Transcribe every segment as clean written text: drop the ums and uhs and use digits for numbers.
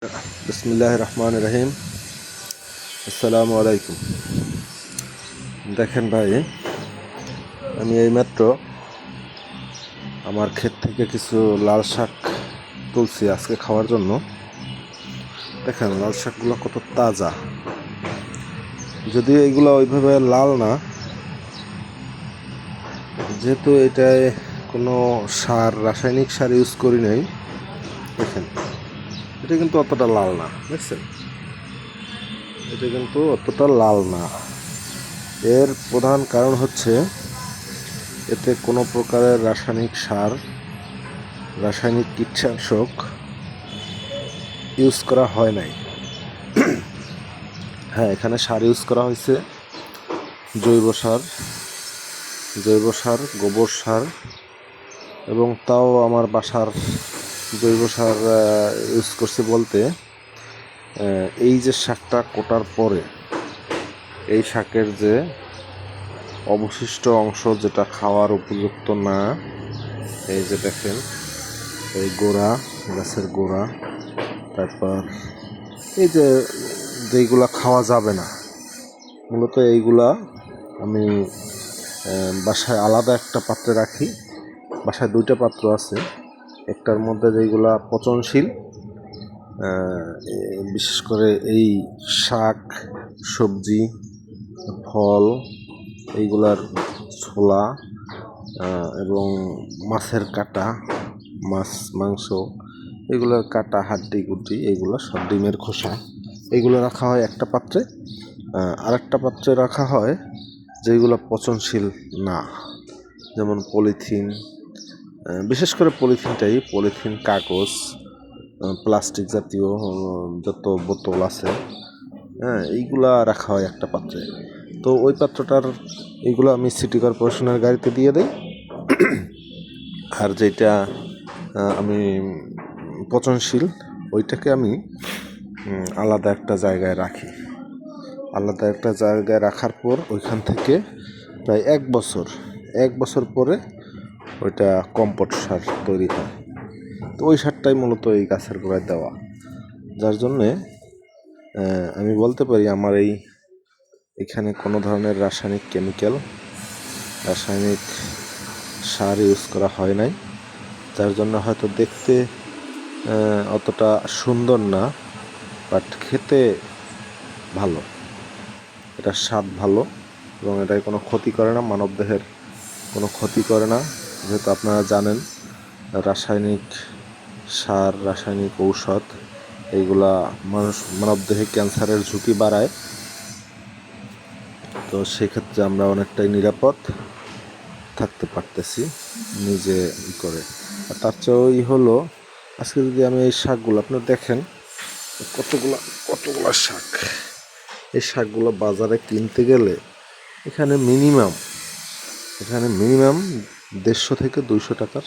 বিসমিল্লাহির রহমানির রহিম। আসসালামু আলাইকুম। দেখেন ভাই, আমি এইমাত্র আমার ক্ষেত থেকে কিছু লাল শাক তুলছি আজকে খাওয়ার জন্য। দেখেন লাল শাকগুলো কত তাজা, যদিও এগুলো ওইভাবে লাল না, যেহেতু এটায় কোনো রাসায়নিক সার ইউজ করি নাই। দেখেন এটা কিন্তু অতটা লাল না, দেখছেন, এটা কিন্তু অতটা লাল না। এর প্রধান কারণ হচ্ছে এতে কোনো প্রকারের রাসায়নিক সার, রাসায়নিক কীটনাশক ইউজ করা হয় নাই। হ্যাঁ, এখানে সার ইউজ করা হয়েছে, জৈব সার, গোবর সার, এবং তাও আমার বাসার জৈব সার ইউজ করছে বলতে, এই যে শাকটা কোটার পরে এই শাকের যে অবশিষ্ট অংশ যেটা খাওয়ার উপযুক্ত না, এই যে দেখেন এই গোড়া, গাছের গোড়া, তারপর এই যে যেইগুলা খাওয়া যাবে না, মূলত এইগুলা আমি বাসায় আলাদা একটা পাত্রে রাখি। বাসায় 2টা পাত্র আছে, একটার মধ্যে যেইগুলা পচনশীল, বিশেষ করে এই শাক, সবজি, ফল, এইগুলার ছোলা এবং মাছের কাটা, মাংস, এগুলোর কাটা, হাড্ডি গুটি, এইগুলো সব, ডিমের খোসা, এইগুলো রাখা হয় একটা পাত্রে। আরেকটা পাত্রে রাখা হয় যেগুলো পচনশীল না, যেমন পলিথিন, বিশেষ করে পলিথিন, কাগজ, প্লাস্টিক জাতীয় যত বোতল আছে, এইগুলা রাখা হয় একটা পাত্রে। তো ওই পাত্রটার এইগুলো আমি সিটি কর্পোরেশনের গাড়িতে দিয়ে দিই। আর যেটা আমি পচনশীল, ওইটাকে আমি আলাদা একটা জায়গায় রাখি। আলাদা একটা জায়গায় রাখার পর ওইখান থেকে প্রায় 1 বছর পরে ওইটা কম্পোস্ট সার তৈরি হয়। তো ওই সারটাই মূলত এই গাছের গোড়ায় দেওয়া, যার জন্যে আমি বলতে পারি আমার এখানে কোনো ধরনের রাসায়নিক সার ইউজ করা হয় নাই, যার জন্য হয়তো দেখতে অতটা সুন্দর না, বাট খেতে ভালো, এটার স্বাদ ভালো, এবং এটাই কোনো ক্ষতি করে না, মানবদেহের কোনো ক্ষতি করে না। যেহেতু আপনারা জানেন রাসায়নিক সার, রাসায়নিক ঔষধ, এইগুলা মানবদেহে ক্যান্সারের ঝুঁকি বাড়ায়। তো সেক্ষেত্রে আমরা অনেকটাই নিরাপদ থাকতে পারতেছি নিজে করে। আর তার চেয়েই হলো, আজকে যদি আমি এই শাকগুলো আপনি দেখেন, কতগুলো শাক, এই শাকগুলো বাজারে কিনতে গেলে এখানে মিনিমাম 150 থেকে 200 টাকার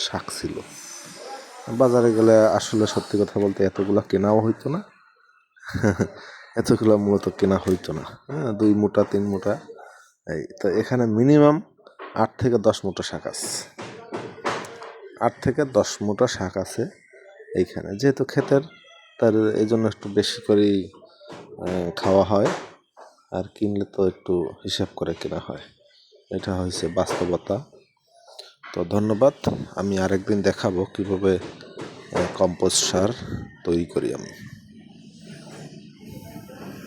শাক ছিল। বাজারে গেলে আসলে সত্যি কথা বলতে এতগুলো কেনাও হইতো না। এতগুলো মূলত কেনা হইতো না, 2 মুঠা 3 মুঠা, এই তো এখানে মিনিমাম 8 থেকে 10 মুঠা শাক আছে। 8 থেকে 10 মুঠা শাক আছে এইখানে, যেহেতু ক্ষেতের, তার এই জন্য একটু বেশি করেই খাওয়া হয়, আর কিনলে তো একটু হিসাব করে কেনা হয়। এটা হয়েছে বাস্তবতা। তো ধন্যবাদ। আমি আরেকদিন দেখাবো কিভাবে কম্পোস্ট সার তৈরি করি আমি।